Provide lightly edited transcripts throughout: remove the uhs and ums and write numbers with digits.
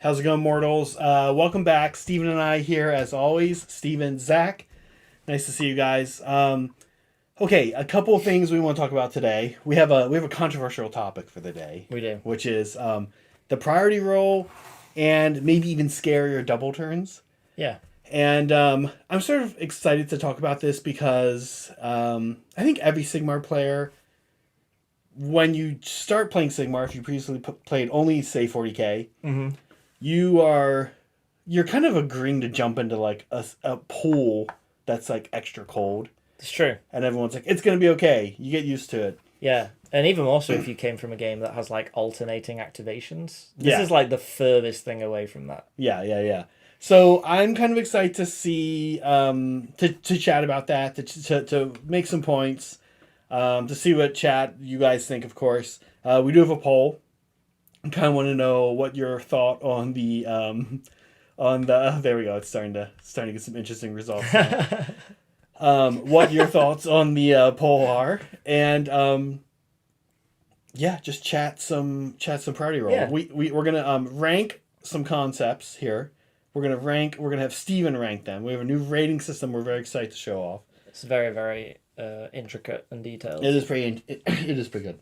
How's it going, mortals? Welcome back. Steven and I here, as always. Steven, Zach. Nice to see you guys. Okay, a couple of things we want to talk about today. We have a controversial topic for the day. We do. Which is the priority roll and maybe even scarier double turns. Yeah. And I'm sort of excited to talk about this because I think every Sigmar player, when you start playing Sigmar, if you previously played only, say, 40k, you're kind of agreeing to jump into like a pool that's like extra cold. It's true. And everyone's like, it's going to be okay. You get used to it. Yeah. And even more so if you came from a game that has like alternating activations. This is like the furthest thing away from that. Yeah. So I'm kind of excited to see, to chat about that, to make some points, to see what you guys think, of course. We do have a poll. I kind of want to know what your thought on the, there we go. It's starting to get some interesting results. What your thoughts on the poll are, and just chat some priority roll. Yeah. We're gonna rank some concepts here. We're gonna have Steven rank them. We have a new rating system we're very excited to show off. It's very, very intricate and detailed. It is pretty good.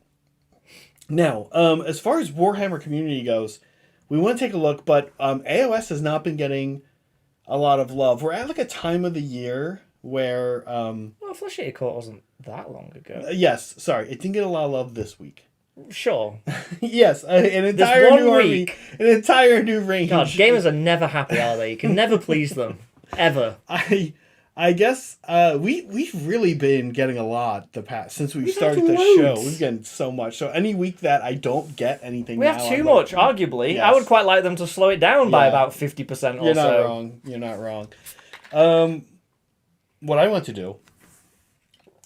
Now, as far as Warhammer community goes, we want to take a look, but AOS has not been getting a lot of love. We're at like a time of the year where Well, Flesh Eater Court wasn't that long ago. Yes, sorry, it didn't get a lot of love this week. Sure. Yes, an entire one new week. army, an entire new range. God, gamers are never happy, are they? You can never please them. Ever. I guess we've really been getting a lot since we've started had the loads. show. We've gotten so much. So any week that I don't get anything, We have too much, arguably. Yes. I would quite like them to slow it down by about 50% or You're not so. wrong. You're not wrong. What I want to do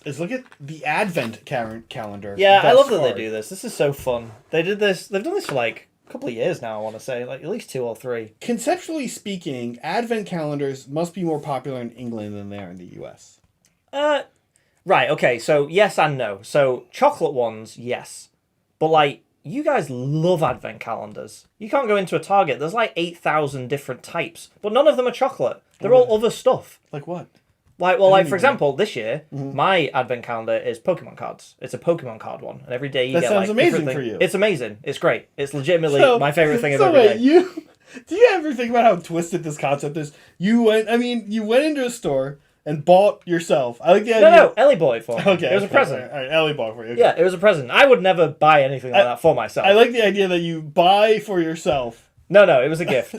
is look at the Advent calendar. Yeah, I thus love that far. they do this. This is so fun. They've done this for like a couple of years now, I want to say. Like at least 2 or 3. Conceptually speaking, Advent calendars must be more popular in England than they are in the US. Right, okay, so yes and no. So chocolate ones, yes. But like, you guys love Advent calendars. You can't go into a Target. There's like 8,000 different types, but none of them are chocolate. They're all other stuff. Like what? Like, for example, this year, my Advent calendar is Pokemon cards. It's a Pokemon card one, and every day you That get sounds like amazing different for thing. you. It's amazing. It's great. It's legitimately my favorite thing of so every wait, day. do you ever think about how twisted this concept is? You went into a store and bought yourself. I like the idea. No, Ellie bought it for me. Okay, It was a present. All right, Ellie bought it for you. Okay. Yeah, it was a present. I would never buy anything like that for myself. I like the idea that you buy for yourself. No, it was a gift.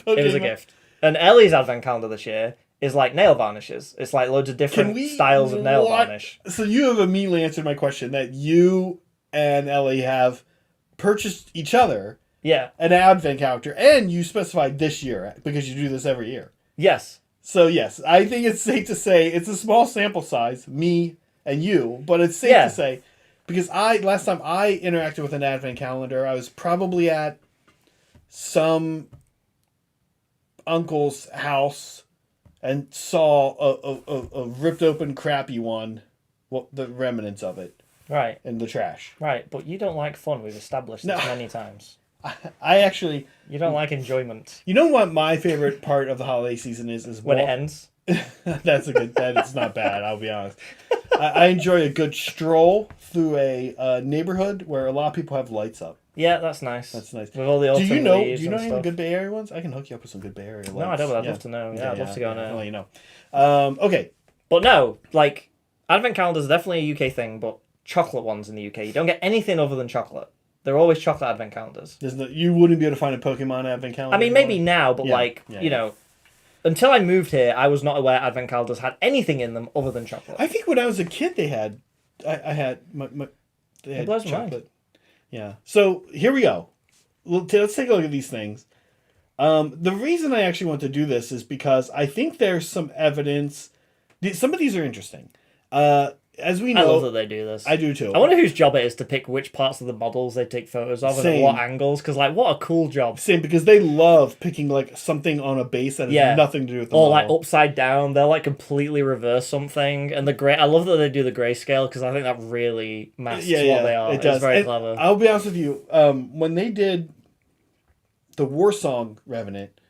It was a gift. And Ellie's Advent calendar this year is like nail varnishes. It's like loads of different styles of nail varnish. So you have immediately answered my question that you and Ellie have purchased each other Yeah. an Advent calendar, and you specified this year because you do this every year. Yes. So yes, I think it's safe to say it's a small sample size, me and you, but it's safe to say because last time I interacted with an Advent calendar, I was probably at some uncle's house and saw a ripped open crappy one, the remnants of it Right. in the trash. Right. But you don't like fun. We've established this many times. I actually... You don't like enjoyment. You know what my favorite part of the holiday season is When it ends. It's not bad, I'll be honest. I enjoy a good stroll through a neighborhood where a lot of people have lights up. Yeah, that's nice. That's nice. With all the autumn Do you know leaves and any stuff. good Bay Area ones? I can hook you up with some good Bay Area lights. No, I don't, but I'd love to know. Yeah, I'd love to go on I'll a... let you know. Okay. But no, like, Advent calendars are definitely a UK thing, but chocolate ones in the UK. You don't get anything other than chocolate. They're always chocolate Advent calendars. You wouldn't be able to find a Pokemon Advent calendar? I mean, maybe now, but you know, until I moved here, I was not aware Advent calendars had anything in them other than chocolate. I think when I was a kid, they had... they had blows my chocolate. mind. Yeah. So, here we go. Let's take a look at these things. The reason I actually want to do this is because I think there's some evidence. Some of these are interesting. As we know, I love that they do this. I do too. I wonder whose job it is to pick which parts of the models they take photos of and at what angles. Because, like, what a cool job. Same, because they love picking like something on a base that has nothing to do with the or model. like upside down. They'll like completely reverse something. And the gray. I love that they do the grayscale because I think that really masks what they are. It does. It's very and clever. I'll be honest with you. When they did the War Song Revenant.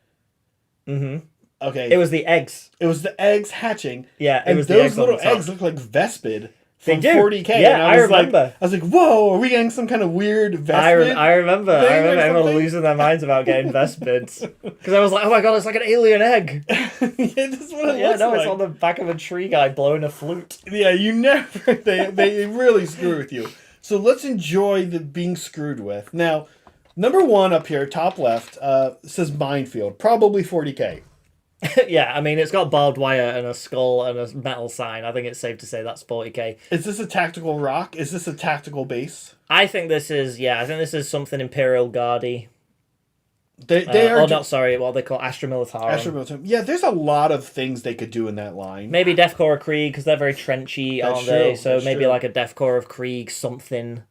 Mm-hmm. Okay. It was the eggs. It was the eggs hatching. Yeah, it and was the those eggs on little the top. eggs look like Vespid They from do. 40K. Yeah, and I remember. I was like, whoa, are we getting some kind of weird Vespid? I remember everyone something? losing their minds about getting Vespids. Because I was like, oh my god, it's like an alien egg. Yeah, that's what it Yeah, looks no, like. it's on the back of a tree guy blowing a flute. Yeah, you never. They really screw with you. So let's enjoy the being screwed with. Now, number 1 up here, top left, says Minefield. Probably 40K. Yeah, I mean, it's got barbed wire and a skull and a metal sign. I think it's safe to say that's 40k. Is this a tactical rock? Is this a tactical base? I think this is something Imperial Guardy. They are. Not sorry, what they call Astra Militarum. Yeah, there's a lot of things they could do in that line. Maybe Death Corps of Krieg, because they're very trenchy, aren't they? True, So maybe true. like a Death Corps of Krieg something.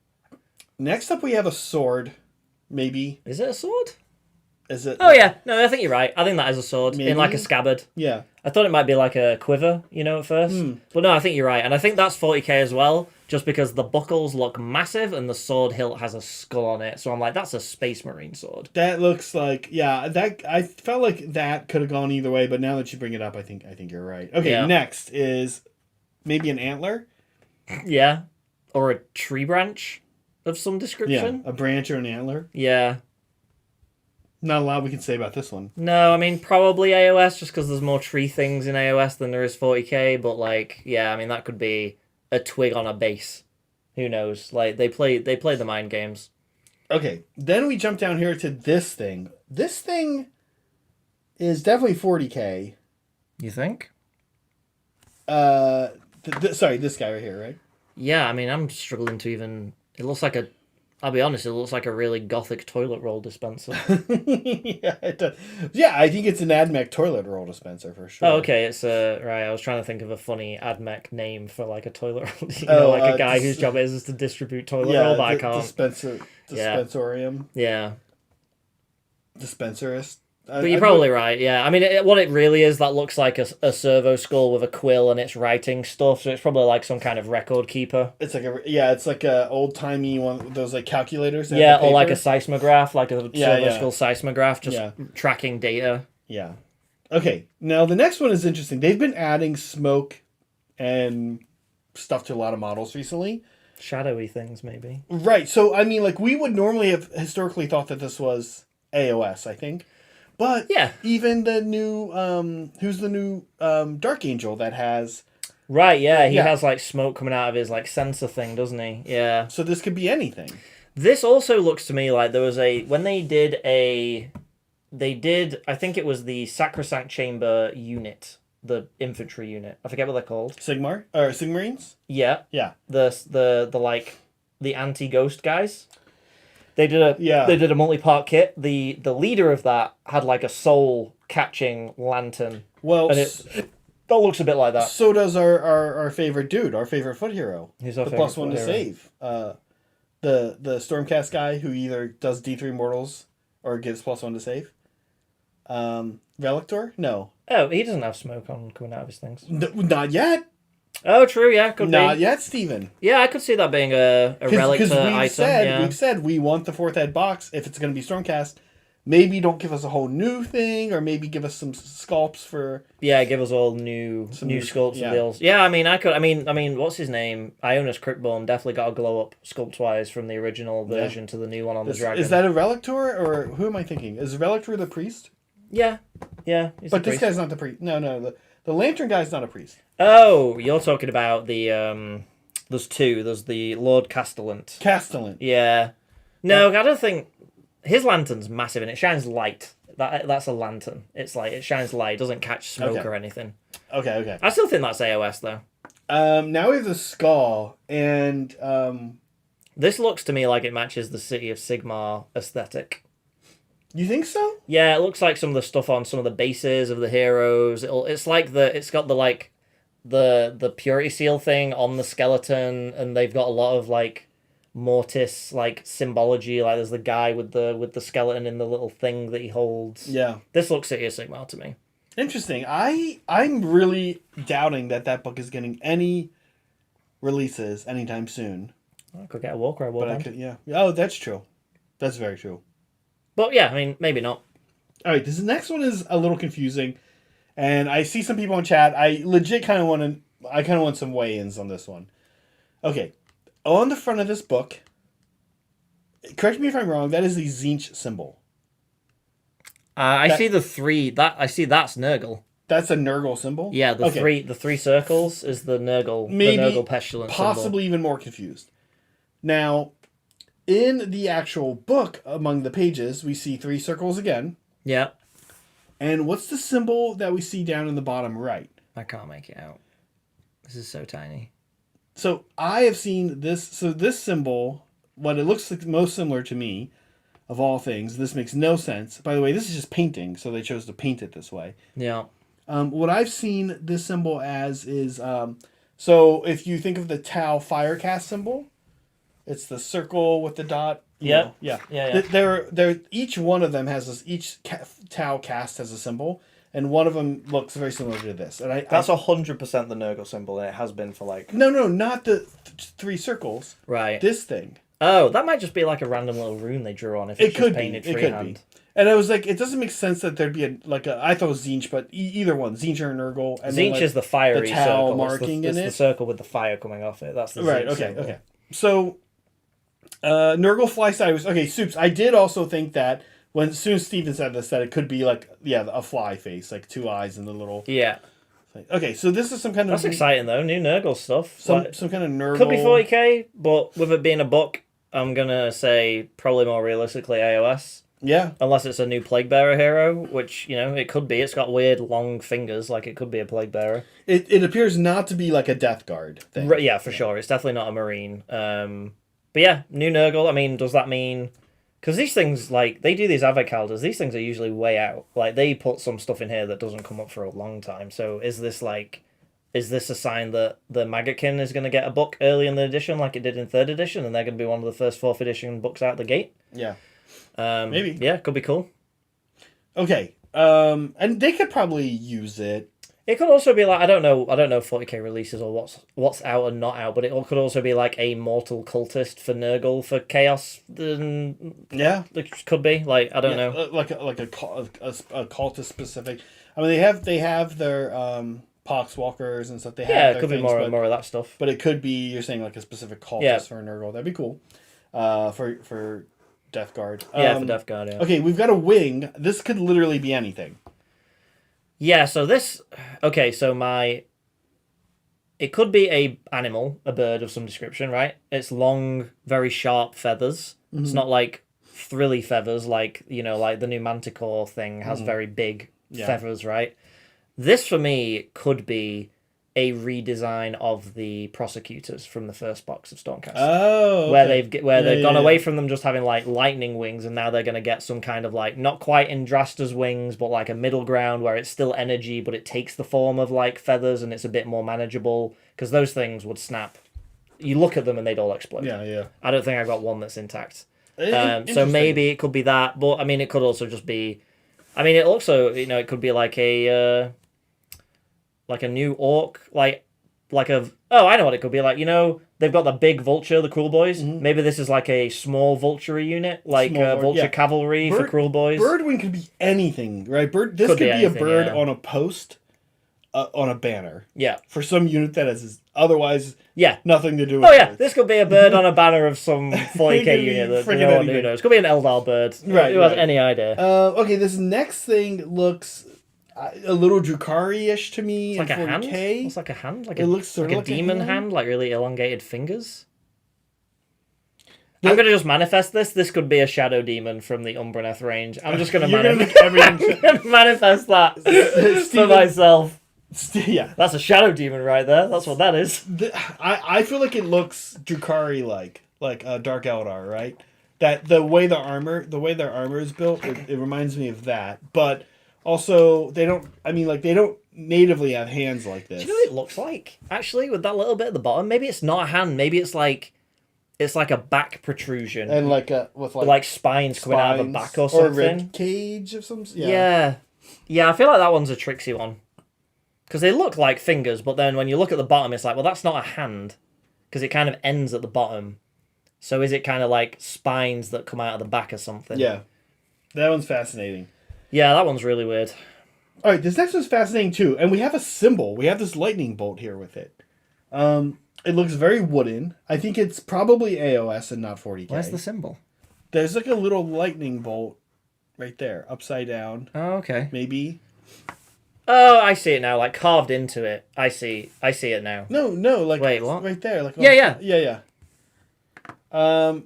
Next up, we have a sword. Maybe. Is it a sword? Is it? Oh yeah, no, I think you're right. I think that is a sword Maybe? in like a scabbard. Yeah. I thought it might be like a quiver, at first. But no, I think you're right. And I think that's 40k as well, just because the buckles look massive and the sword hilt has a skull on it. So I'm like, that's a Space Marine sword. That looks like, yeah, that I felt like that could have gone either way, but now that you bring it up, I think you're right. Okay, Yeah. Next is maybe an antler. Yeah. Or a tree branch of some Yeah, description. a branch or an antler. Yeah. Not a lot we can say about this one. No, I mean, probably AOS, just because there's more tree things in AOS than there is 40k. But, like, yeah, I mean, that could be a twig on a base. Who knows? Like, they play the mind games. Okay, then we jump down here to this thing. This thing is definitely 40k. You think? Sorry, this guy right here, right? Yeah, I mean, I'm struggling to even... It looks like I'll be honest, it looks like a really gothic toilet roll dispenser. Yeah, it does. Yeah, I think it's an AdMech toilet roll dispenser for sure. Oh, okay, it's right. I was trying to think of a funny AdMech name for like a toilet roll. Like a guy whose job is to distribute toilet roll, but I can't. Dispensorium. Yeah. Dispenserist. But you're probably right, yeah. I mean, what it really is, that looks like a servo skull with a quill and it's writing stuff, so it's probably like some kind of record keeper. It's like a old timey one, those like calculators. That Yeah, have the or like a paper. seismograph, like a servo yeah. skull seismograph, just tracking data. Yeah. Okay, now the next one is interesting. They've been adding smoke and stuff to a lot of models recently. Shadowy things, maybe. Right, so I mean, like, we would normally have historically thought that this was AOS, I think. But yeah, even the new who's the new Dark Angel that has right, yeah, he has like smoke coming out of his like sensor thing, doesn't he? Yeah. So this could be anything. This also looks to me like there was when they did I think it was the Sacrosanct Chamber unit, the infantry unit. I forget what they're called. Sigmar or Sigmarines? Yeah. Yeah. The like the anti-ghost guys. They did a multi-part kit. The leader of that had like a soul catching lantern. Well, and that looks a bit like that. So does our favorite dude, our favorite foot hero. Who's our the favorite +1 to hero? save. The Stormcast guy who either does D3 mortals or gives +1 to save. Relictor? No. Oh, he doesn't have smoke on coming out of his things. Not yet. Oh, true. Yeah, could be. Not yet, Steven. Yeah, I could see that being a relic item. We've said we want the 4th ed box if it's going to be Stormcast. Maybe don't give us a whole new thing, or maybe give us some sculpts for. Yeah, give us all new sculpts of the old. Yeah, I mean, I mean, what's his name? Ionis Cryptborn definitely got a glow up sculpt wise from the original version to the new one on the dragon. Is that a Relictor, or who am I thinking? Is Relictor the priest? Yeah. But this guy's not the priest. No. The Lantern guy's not a priest. Oh, you're talking about the There's two. There's the Lord Castellant. Castellant. Yeah. No, I don't think his lantern's massive and it shines light. That's a lantern. It's like it shines light. It doesn't catch smoke or anything. Okay. I still think that's AOS though. Now we have the skull, and this looks to me like it matches the City of Sigmar aesthetic. You think so? Yeah, it looks like some of the stuff on some of the bases of the heroes. It's like it's got the purity seal thing on the skeleton, and they've got a lot of like mortis like symbology. Like there's the guy with the skeleton in the little thing that he holds. Yeah. This looks City of Sigmar to me. Interesting. I'm really doubting that book is getting any releases anytime soon. I could get a Warcry But I could, yeah. Oh, that's true. That's very true. But yeah, I mean, maybe not. All right, this next one is a little confusing, and I see some people in chat. I legit kind of want to. I kind of want some weigh-ins on this one. Okay, on the front of this book, correct me if I'm wrong. That is the Tzeentch symbol. I see the three. I see that's Nurgle. That's a Nurgle symbol. Yeah, the three circles is the Nurgle. Maybe the Nurgle pestilence possibly symbol. even more confused. Now, in the actual book, among the pages, we see 3 circles again. Yeah. And what's the symbol that we see down in the bottom right? I can't make it out. This is so tiny. So I have seen this. So this symbol, what it looks like most similar to me, of all things, this makes no sense. By the way, this is just painting, so they chose to paint it this way. Yeah. What I've seen this symbol as is, so if you think of the Tau Firecast symbol, it's the circle with the dot. Yeah. Yeah. Yeah. They're each one of them has this. Each Tau cast has a symbol, and one of them looks very similar to this. And That's 100% the Nurgle symbol, and it has been for like. No, not the 3 circles. Right. This thing. Oh, that might just be like a random little rune they drew on if it's just painted freehand. And I was like, it doesn't make sense that there'd be I thought it was Tzeentch, but either one, Tzeentch or Nurgle. And Tzeentch is the fiery the Tau circle. marking it's in it. the circle with the fire coming off it. That's the right. Tzeentch Okay. symbol. Okay. So, Nurgle fly sideways. Okay, Soups. I did also think that as soon as Steven said this, that it could be like a fly face, like 2 eyes and the little. Yeah. Okay, so this is some kind of. That's exciting though. New Nurgle stuff. Some kind of Nurgle. Could be 40k, but with it being a book, I'm gonna say probably more realistically AOS. Yeah. Unless it's a new Plague Bearer hero, which, it could be. It's got weird long fingers, like it could be a Plague Bearer. It appears not to be like a Death Guard thing. Right, yeah, for sure. It's definitely not a Marine. But yeah, new Nurgle. I mean, does that mean... Because these things, they do these Advent calendars, these things are usually way out. Like, they put some stuff in here that doesn't come up for a long time. So is this a sign that the Maggotkin is going to get a book early in the edition like it did in 3rd edition, and they're going to be one of the first 4th edition books out the gate? Yeah. Maybe. Yeah, could be cool. Okay. And they could probably use it. It could also be I don't know 40k releases or what's out and not out, but it could also be like a mortal cultist for Nurgle for Chaos. Yeah. It could be. I don't know. Like a cultist specific. I mean, they have their Poxwalkers and stuff. They have it could be more of that stuff. But it could be, you're saying, like a specific cultist for Nurgle. That'd be cool. For Death Guard. For Death Guard, yeah. Okay, we've got a wing. This could literally be anything. Yeah, so this... Okay, so it could be a bird of some description, right? It's long, very sharp feathers. Mm-hmm. It's not like frilly feathers like the new Manticore thing has very big feathers, right? This, for me, could be a redesign of the prosecutors from the first box of Stormcast. Oh, okay. Where they've gone away from them just having lightning wings, and now they're going to get some kind of not quite Indrasta's wings, but a middle ground where it's still energy, but it takes the form of feathers, and it's a bit more manageable because those things would snap. You look at them and they'd all explode. Yeah. I don't think I've got one that's intact. So maybe it could be that, but I mean, it could also just be. I mean, it also it could be a new orc, I know what it could be they've got the big vulture, the Cruel Boys. Mm-hmm. Maybe this is a small vulture unit, vulture cavalry for Cruel Boys. Birdwing could be anything, right? This could be anything, a bird on a post, on a banner. Yeah. For some unit that has otherwise nothing to do with it. This could be a bird on a banner of some 40k unit that no one who knows. Could be an Eldar bird. Right. Who has any idea? Okay, this next thing looks a little Drukhari-ish to me. It's like a 40K. hand. It's like a hand. It looks sort of like a demon hand, really elongated fingers. I'm going to just manifest this. This could be a shadow demon from the Umbraneth range. I'm just going to manifest that for myself. Yeah. That's a shadow demon right there. That's what that is. I feel like it looks Drukhari-like Dark Eldar, right? That the way their armor is built, it reminds me of that. But also, they don't natively have hands like this. Do you know what it looks like? Actually, with that little bit at the bottom, maybe it's not a hand. Maybe it's like a back protrusion and with spines coming out of the back or something. Or a rib cage of some. Yeah. I feel like that one's a tricksy one because they look like fingers, but then when you look at the bottom, it's that's not a hand because it kind of ends at the bottom. So is it kind of like spines that come out of the back or something? Yeah. That one's fascinating. Yeah, that one's really weird. All right, this next one's fascinating too, and we have a symbol. We have this lightning bolt here with it. It looks very wooden. I think it's probably AOS and not 40k. Where's the symbol? There's like a little lightning bolt right there, upside down. Oh, okay. Maybe. Oh, I see it now. Like carved into it. I see it now. No, like wait, what? Right there, like Yeah. And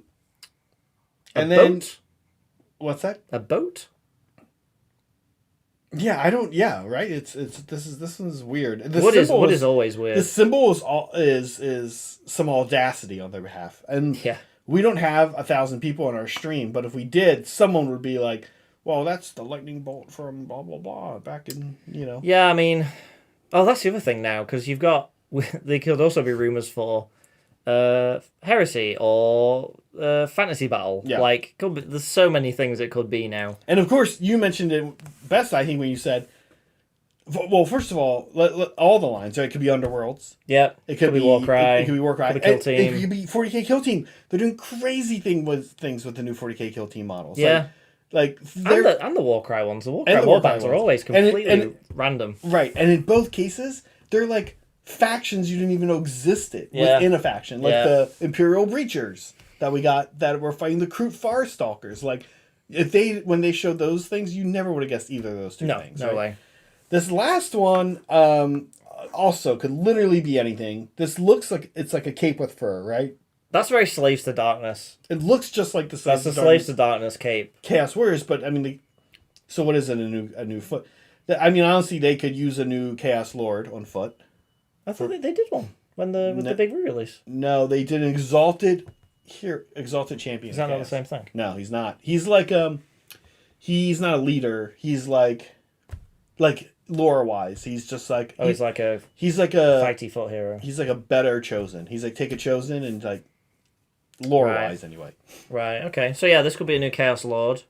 A then boat? what's that? A boat? Yeah, I don't. Yeah, right. This one's weird. The Wood symbol is always weird. The symbol is some audacity on their behalf, and Yeah. we don't have 1,000 people on our stream. But if we did, someone would be like, "Well, that's the lightning bolt from blah blah blah back in Yeah, I mean, that's the other thing now because you've got. There could also be rumors for, heresy or fantasy battle. Yeah. Like there's so many things it could be now. And of course, you mentioned it best, I think, when you said, well, first of all, all the lines, right? It could be Underworlds. Yeah. It could be Warcry. It could be Warcry. Could be Kill Team. It could be 40k Kill Team. They're doing crazy things with the new 40k Kill Team models. Yeah. Like and the Warcry ones. The Warcry warbands are always completely random. Right. And in both cases, they're like factions you didn't even know existed within a faction. Like the Imperial Breachers that we got that were fighting the Kroot Farstalkers. Like, when they showed those things, you never would have guessed either of those two things. No way. This last one also could literally be anything. This looks like it's like a cape with fur, right? That's very Slaves to Darkness. It looks just like the That's the Slaves to Darkness cape. Chaos Warriors, but I mean, so what is it? A new foot? I mean, honestly, they could use a new Chaos Lord on foot. I thought they did one with the big re-release. No, they did an Exalted Champion. Is that not the same thing? No, he's not. He's like he's not a leader. He's like lore wise, he's just like he's like a fighty foot hero. He's like a better Chosen. He's like take a Chosen and like lore wise anyway. Right. Okay. So yeah, this could be a new Chaos Lord.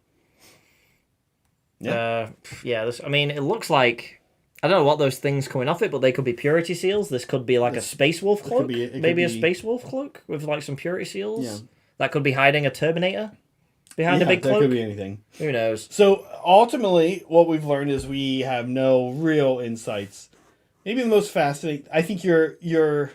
Yeah. This. I mean, it looks like. I don't know what those things coming off it, but they could be purity seals. This could be like a Space Wolf cloak. Maybe a Space Wolf cloak with like some purity seals. Yeah. That could be hiding a Terminator behind a big cloak. That could be anything. Who knows? So ultimately, what we've learned is we have no real insights. Maybe the most fascinating. I think you're.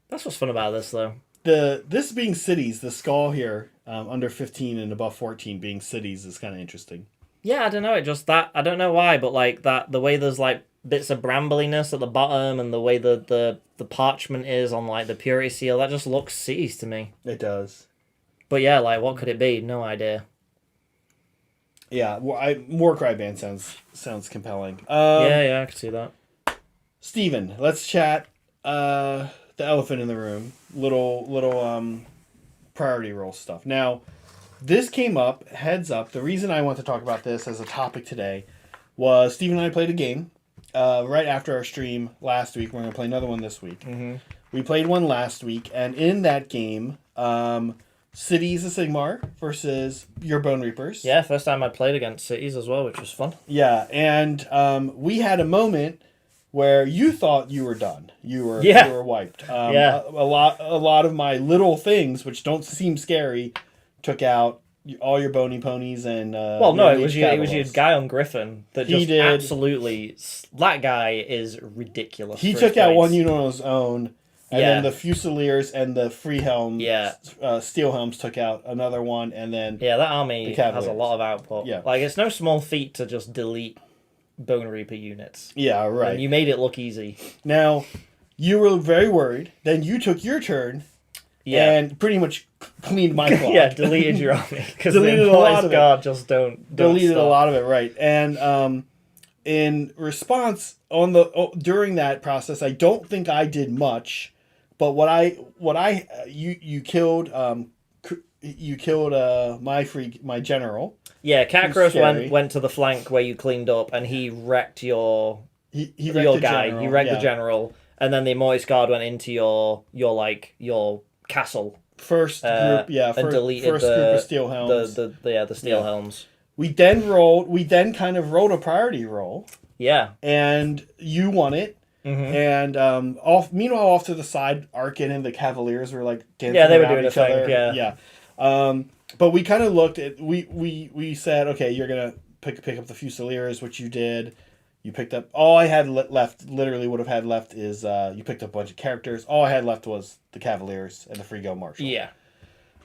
That's what's fun about this, though. This being cities, the skull here, under 15 and above 14 being cities is kind of interesting. Yeah, I don't know. I don't know why, but like that, the way there's like bits of brambliness at the bottom, and the way the parchment is on like the purity seal, that just looks cities to me. It does. But yeah, like what could it be? No idea. Yeah, Warcry band sounds compelling. Yeah, I can see that. Steven, let's chat. The elephant in the room, little priority roll stuff. Now, this came up, heads up. The reason I want to talk about this as a topic today was Steven and I played a game right after our stream last week. We're going to play another one this week. Mm-hmm. We played one last week, and in that game, Cities of Sigmar versus your Bone Reapers. Yeah, first time I played against Cities as well, which was fun. Yeah, and we had a moment where you thought you were done. You were wiped. A lot of my little things, which don't seem scary, took out all your bony ponies and. It was your guy on Griffin that just absolutely. That guy is ridiculous. He took out one unit on his own, and then the Fusiliers and the Free Helm, Steel Helms took out another one, and then that army has a lot of output. Yeah, like it's no small feat to just delete Bone Reaper units. Yeah, right. And you made it look easy. Now, you were very worried. Then you took your turn. Yeah. And pretty much cleaned my clock. Deleted your army because deleted a lot of it. Just don't deleted stop. A lot of it, right? And in response during that process, I don't think I did much, but you killed my general. Yeah, Catcross went to the flank where you cleaned up, and he wrecked your guy. General. He wrecked the general, and then the Immortus Guard went into your castle. First group, and deleted group of Steel Helms. The Steel Helms. We then kind of rolled a priority roll. Yeah. And you won it. Mm-hmm. And meanwhile, off to the side, Arkin and the Cavaliers were like dancing they were around doing each other. Yeah. But we kind of looked at we said, okay, you're gonna pick up the Fusiliers, which you did. You picked up all I had left. Literally, would have had left is you picked up a bunch of characters. All I had left was the Cavaliers and the Frigo Marshal. Yeah.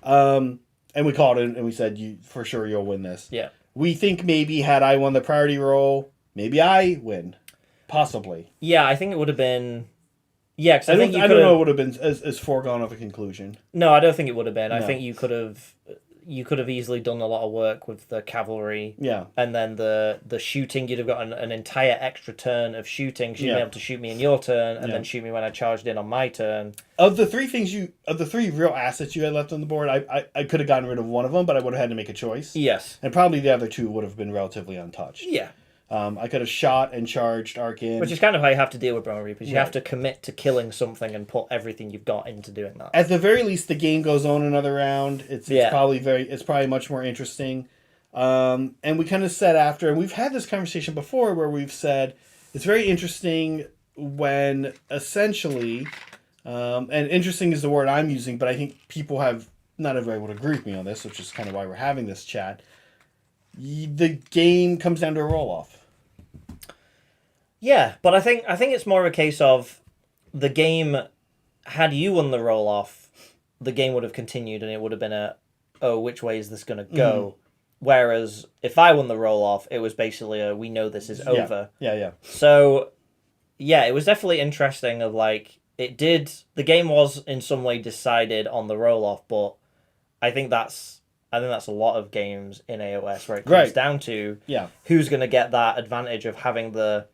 And we called it and we said, you for sure you'll win this. Yeah. We think maybe had I won the priority roll, maybe I win, possibly. Yeah, I think it would have been. Yeah, because I think you don't know. It would have been as foregone of a conclusion. No, I don't think it would have been. No. I think you could have easily done a lot of work with the cavalry. Yeah. And then the shooting, you'd have got an entire extra turn of shooting. So you'd Yeah. be able to shoot me in your turn, and Yeah. then shoot me when I charged in on my turn. Of the three real assets you had left on the board, I could have gotten rid of one of them, but I would have had to make a choice. Yes. And probably the other two would have been relatively untouched. Yeah. I could have shot and charged Arkin. Which is kind of how you have to deal with Bone Reapers. You Right. have to commit to killing something and put everything you've got into doing that. At the very least, the game goes on another round. It's probably much more interesting. And we kind of said after, and we've had this conversation before where we've said it's very interesting when essentially, and interesting is the word I'm using, but I think not everybody would agree with me on this, which is kind of why we're having this chat. The game comes down to a roll-off. Yeah, but I think it's more of a case of the game. Had you won the roll off, the game would have continued, and it would have been which way is this going to go? Whereas if I won the roll off, it was basically we know this is over. Yeah. So, yeah, it was definitely interesting. The game was in some way decided on the roll off, but I think that's a lot of games in AOS where it comes down to who's going to get that advantage of having the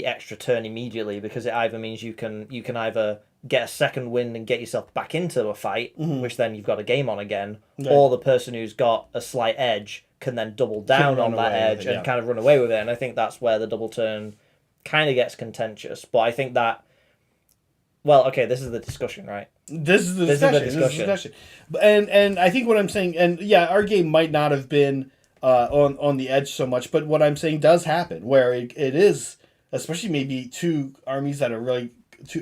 extra turn immediately, because it either means you can either get a second win and get yourself back into a fight, which then you've got a game on again, or the person who's got a slight edge can then double down on that edge and kind of run away with it. And I think that's where the double turn kind of gets contentious. But I think that, well, okay, this is the discussion, right? This is the discussion. And I think what I'm saying, and yeah, our game might not have been on the edge so much, but what I'm saying does happen, where it is, especially maybe two armies that are really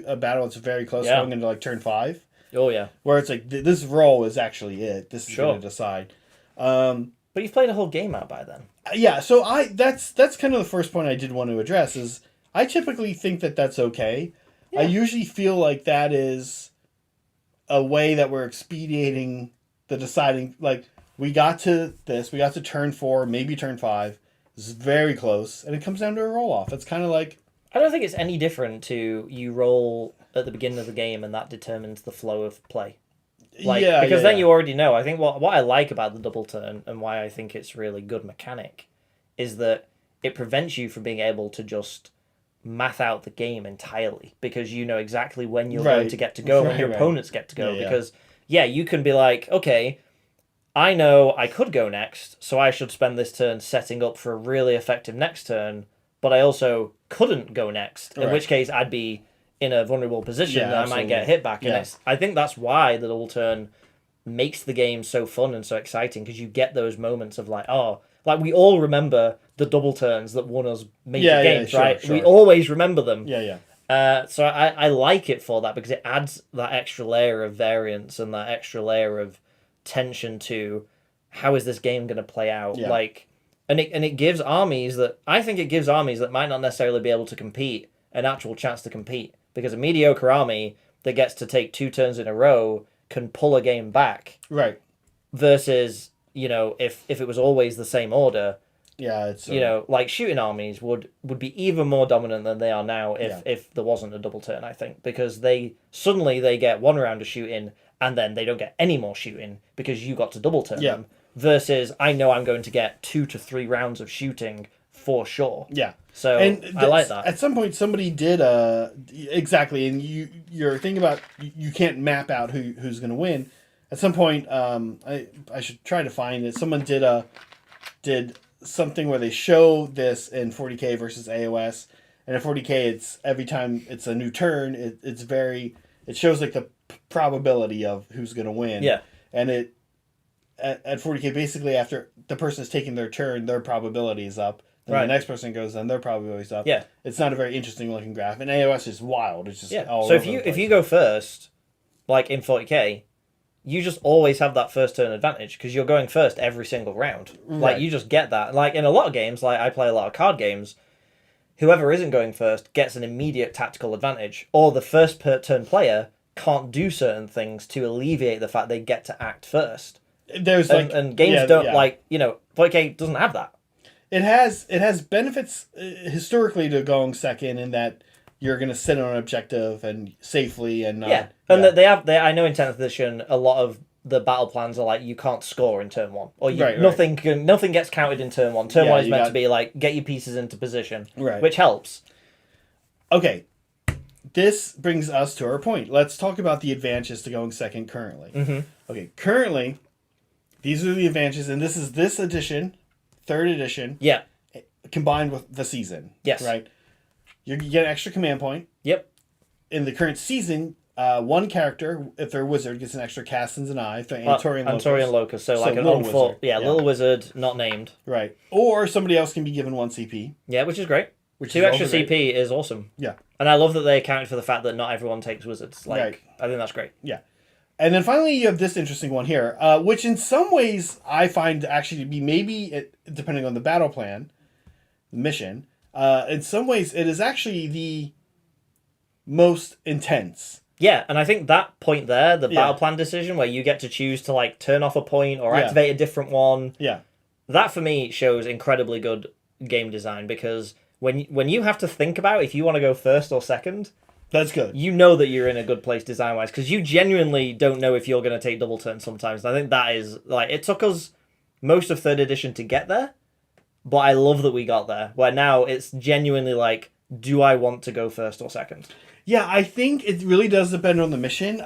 a battle that's very close going into like turn 5. Oh yeah, where it's like this roll is actually it. This is going to decide. But you've played a whole game out by then. Yeah, so that's kind of the first point I did want to address is I typically think that that's okay. Yeah. I usually feel like that is a way that we're expediting the deciding. Like we got to turn 4, maybe turn 5. This is very close, and it comes down to a roll-off. It's kind of like... I don't think it's any different to you roll at the beginning of the game, and that determines the flow of play. Because then you already know. I think what I like about the double turn, and why I think it's really good mechanic, is that it prevents you from being able to just math out the game entirely, because you know exactly when you're going to get to go, when your opponents get to go. Because, you can be like, okay... I know I could go next, so I should spend this turn setting up for a really effective next turn, but I also couldn't go next, in which case I'd be in a vulnerable position that I might get hit back. And I think that's why the double turn makes the game so fun and so exciting, because you get those moments of like we all remember the double turns that won us major games, right? Sure. We always remember them. So I like it for that, because it adds that extra layer of variance and that extra layer of tension to how is this game going to play out, and it gives armies that might not necessarily be able to compete an actual chance to compete, because a mediocre army that gets to take 2 turns in a row can pull a game back, right? Versus if it was always the same order, it's like shooting armies would be even more dominant than they are now if there wasn't a double turn, I think, because they get 1 round of shooting and then they don't get any more shooting because you got to double turn them. Versus, I know I'm going to get 2 to 3 rounds of shooting for sure. Yeah. So I like that. At some point, somebody did exactly, and you're thinking about you can't map out who's going to win. At some point, I should try to find it. Someone did something where they show this in 40K versus AOS, and in 40K, it's every time it's a new turn, it shows like the probability of who's going to win. Yeah. And at 40K, basically after the person has taken their turn, their probability is up. Then the next person goes, then their probability is up. Yeah. It's not a very interesting looking graph. And AOS is wild. It's just all so over if you go first, like in 40K, you just always have that first turn advantage because you're going first every single round. Like, Right. you just get that. Like, in a lot of games, like, I play a lot of card games, whoever isn't going first gets an immediate tactical advantage, or the first turn player can't do certain things to alleviate the fact they get to act first. There's And games don't, like, Point K doesn't have that. It has benefits historically to going second in that you're going to sit on an objective and safely and not. Yeah, and they I know in 10th edition a lot of the battle plans are like you can't score in turn 1, or nothing gets counted in turn 1. Turn 1 is meant to be like get your pieces into position, right, which helps. Okay, this brings us to our point. Let's talk about the advantages to going second currently. Mm-hmm. Okay, currently, these are the advantages, and this is this edition, 3rd edition. Yeah. Combined with the season. Yes. Right. You get an extra command point. Yep. In the current season, one character, if they're a wizard, gets an extra cast and an eye. If they're Antorian Locus. So like an little unfought, wizard. Yeah, little wizard, not named. Right. Or somebody else can be given 1 CP. Yeah, which is great. Which 2 is extra also CP great. is awesome. Yeah. And I love that they accounted for the fact that not everyone takes wizards. Like, right. I think that's great. Yeah. And then finally, you have this interesting one here, which in some ways I find actually to be maybe, depending on the battle plan, the mission, in some ways it is actually the most intense. Yeah, and I think that point there, the battle plan decision where you get to choose to like turn off a point or activate a different one. Yeah. That for me shows incredibly good game design because when you have to think about if you want to go first or second, that's good. You know that you're in a good place design wise because you genuinely don't know if you're going to take double turns sometimes. And I think that is like it took us most of 3rd edition to get there, but I love that we got there. Where now it's genuinely like, do I want to go first or second? Yeah, I think it really does depend on the mission.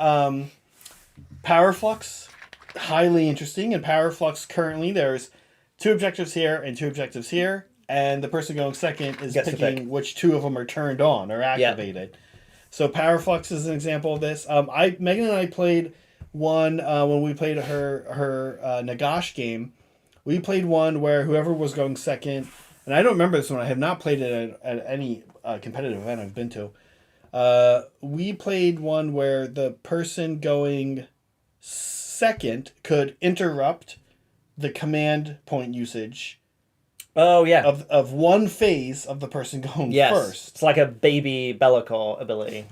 Power Flux, highly interesting. In Power Flux, currently there's 2 objectives here and 2 objectives here, and the person going second is picking which 2 of them are turned on or activated. Yeah. So Power Flux is an example of this. Megan and I played one when we played her Nagash game. We played one where whoever was going second, and I don't remember this one. I have not played it at any competitive event I've been to. We played one where the person going second could interrupt the command point usage. Oh yeah, of one phase of the person going first. It's like a baby Be'lakor ability.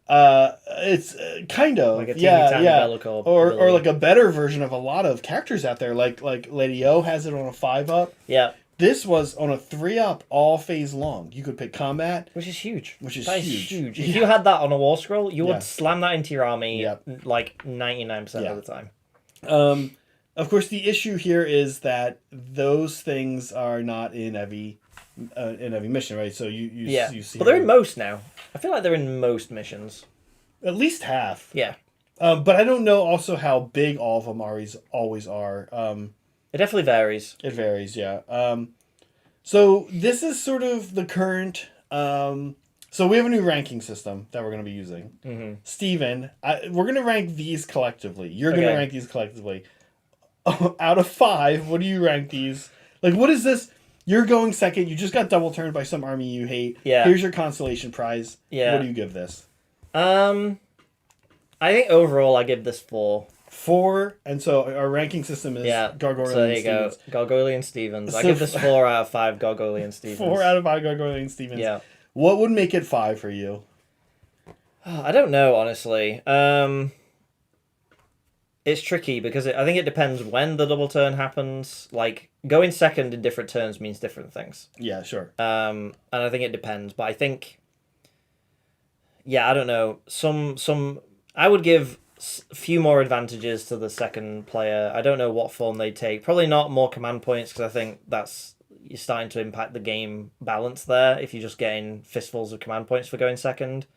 It's kind of like a tiny Be'lakor or like a better version of a lot of characters out there. Like Lady O has it on a 5-up. Yeah. This was on a 3-up, all phase long. You could pick combat, which is huge. That is huge. If you had that on a war scroll, you would slam that into your army like 99% of the time. Of course, the issue here is that those things are not in every mission, right? So you see, but they're in most now. I feel like they're in most missions. At least half. Yeah. But I don't know also how big all of them always are. It definitely varies. It varies, yeah. So this is sort of the current. So we have a new ranking system that we're going to be using. Mm-hmm. Steven, we're going to rank these collectively. You're going to rank these collectively. Out of 5, what do you rank these? Like, what is this? You're going second. You just got double turned by some army you hate. Yeah. Here's your consolation prize. Yeah. What do you give this? I think overall I give this 4. 4, and so our ranking system is Gargoylean so there you Stevens. Go. Gargoylean Stevens. So I give this 4 out of 5 Gargoylean Stevens. 4 out of 5 Gargoylean Stevens. Yeah. What would make it 5 for you? I don't know, honestly. It's tricky because I think it depends when the double turn happens. Like, going second in different turns means different things. Yeah, sure. And I think it depends. But I think... Yeah, I don't know. I would give a few more advantages to the second player. I don't know what form they take. Probably not more command points because I think you're starting to impact the game balance there if you're just getting fistfuls of command points for going second.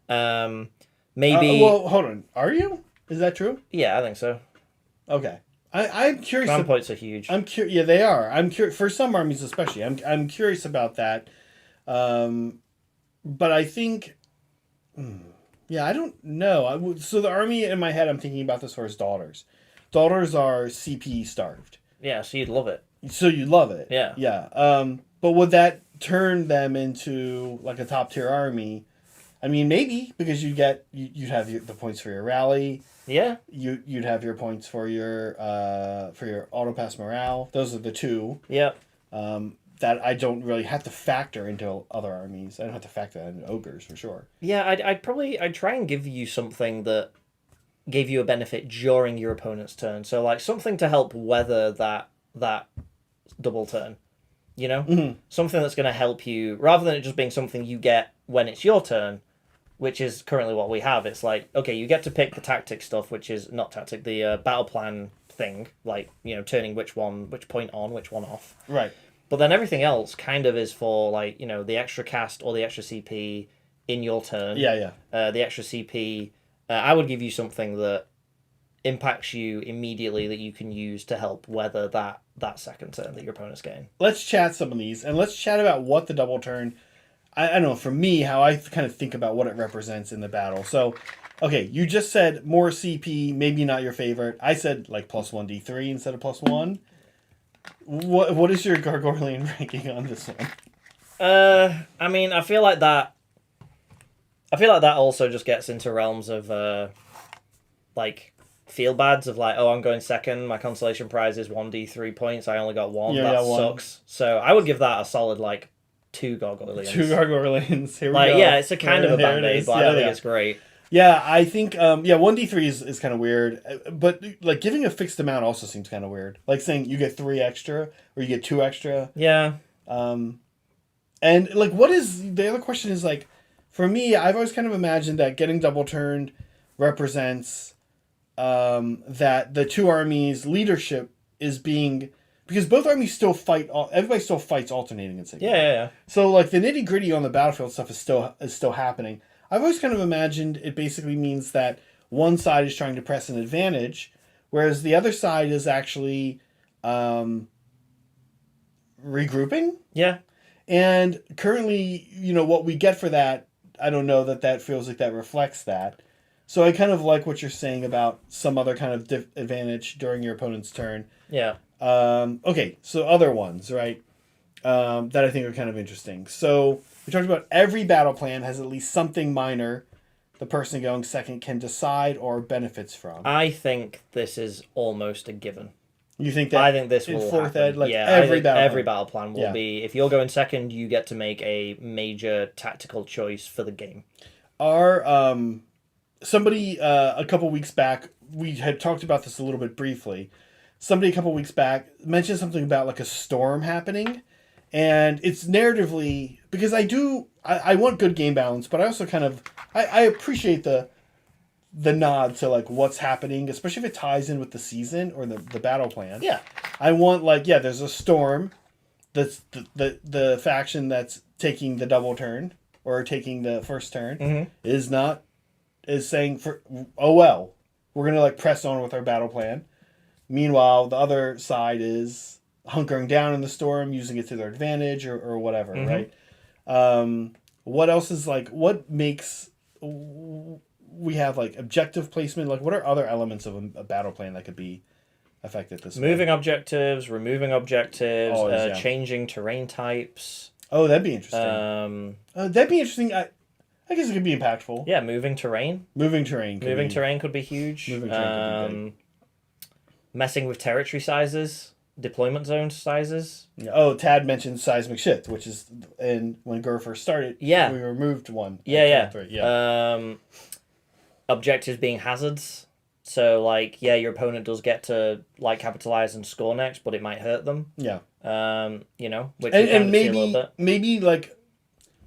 Maybe... well, hold on. Are you? Is that true? Yeah, I think so. Okay. I'm curious. Command points are huge. Yeah, they are. I'm curious for some armies, especially. I'm curious about that. But I think, yeah, I don't know. So the army in my head, I'm thinking about this for his daughters. Daughters are CP starved. Yeah, so you'd love it. So you love it. Yeah. Yeah. But would that turn them into like a top tier army? I mean, maybe because you'd have the points for your rally. Yeah. You'd have your points for your auto pass morale. Those are the two. Yep. That I don't really have to factor into other armies. I don't have to factor that into ogres for sure. Yeah, I'd try and give you something that gave you a benefit during your opponent's turn. So like something to help weather that double turn. You know? Mm-hmm. Something that's going to help you rather than it just being something you get when it's your turn, which is currently what we have. It's like, okay, you get to pick the tactic stuff, which is not tactic, the battle plan thing, like, turning which point on, which one off. Right. But then everything else kind of is for, like, the extra cast or the extra CP in your turn. Yeah. The extra CP, I would give you something that impacts you immediately that you can use to help weather that second turn that your opponent's getting. Let's chat some of these, and let's chat about what the double turn... I don't know, for me, how I kind of think about what it represents in the battle. So, okay, you just said more CP, maybe not your favorite. I said, like, +1d3 instead of +1. What is your Gargoylian ranking on this one? I mean, I feel like that also just gets into realms of, like, feel bads of like, oh, I'm going second, my consolation prize is 1d3 points, I only got one, that sucks. So I would give that a solid, like, 2 Gargoylians. 2 Gargoylians, here we go. Yeah, it's a kind of a band-aid, but I don't think it's great. Yeah, I think, 1d3 is kind of weird, but, like, giving a fixed amount also seems kind of weird. Like saying you get 3 extra, or you get 2 extra. Yeah. And, like, the other question is, like, for me, I've always kind of imagined that getting double turned represents that the two armies' leadership is being... Because both armies still fight... Everybody still fights alternating in Sigmar. Yeah. So, like, the nitty-gritty on the battlefield stuff is still happening. I've always kind of imagined it basically means that one side is trying to press an advantage, whereas the other side is actually regrouping. Yeah. And currently, what we get for that, I don't know that feels like that reflects that. So I kind of like what you're saying about some other kind of advantage during your opponent's turn. Yeah. Okay, so other ones, right, that I think are kind of interesting. So we talked about every battle plan has at least something minor the person going second can decide or benefits from. I think this is almost a given. You think that? I think this will fourth happen. ed, every battle plan will be, if you're going second, you get to make a major tactical choice for the game. Our somebody a couple weeks back, we had talked about this a little bit briefly. Somebody a couple weeks back mentioned something about like a storm happening, and it's narratively, because I want good game balance, but I also kind of I appreciate the nod to like what's happening, especially if it ties in with the season or the battle plan. Yeah. I want there's a storm, that's the faction that's taking the double turn or taking the first turn is saying we're gonna like press on with our battle plan. Meanwhile, the other side is hunkering down in the storm, using it to their advantage or whatever, right? What else is like, what makes we have like objective placement? Like, what are other elements of a battle plan that could be affected this way? Moving objectives, removing objectives, Always, changing terrain types. Oh, that'd be interesting. That'd be interesting. I guess it could be impactful. Yeah, moving terrain. Moving terrain could be huge. Moving terrain could be big. Messing with territory sizes, deployment zone sizes. Oh, Tad mentioned seismic shift, which is when Gur first started. Yeah, we removed one. Yeah. Objectives being hazards. So like, your opponent does get to like capitalize and score next, but it might hurt them. Yeah. Which and maybe like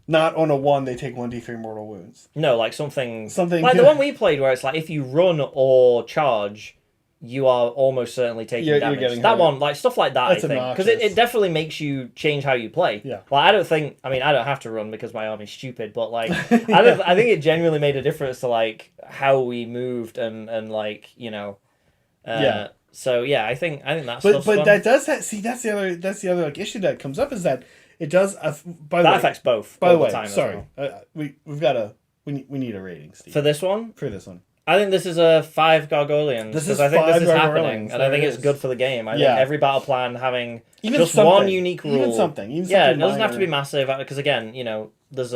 not on a 1 they take 1d3 mortal wounds. No, like something like the one we played where it's like if you run or charge, you are almost certainly taking damage. That one, like stuff like that, That's I think, because it definitely makes you change how you play. Yeah. Like I don't have to run because my army's stupid, but like I think it genuinely made a difference to like how we moved and like yeah. So yeah, I think that's. But fun. that does that's the other like issue that comes up is that it does. Affects both. By the way, time sorry, well. we need a rating, Steve. For this one. For this one. I think this is a 5 Gargoylians because I think this is happening, and I think it's good for the game. I think every battle plan having just one unique rule, even something. It doesn't have to be massive because again, there's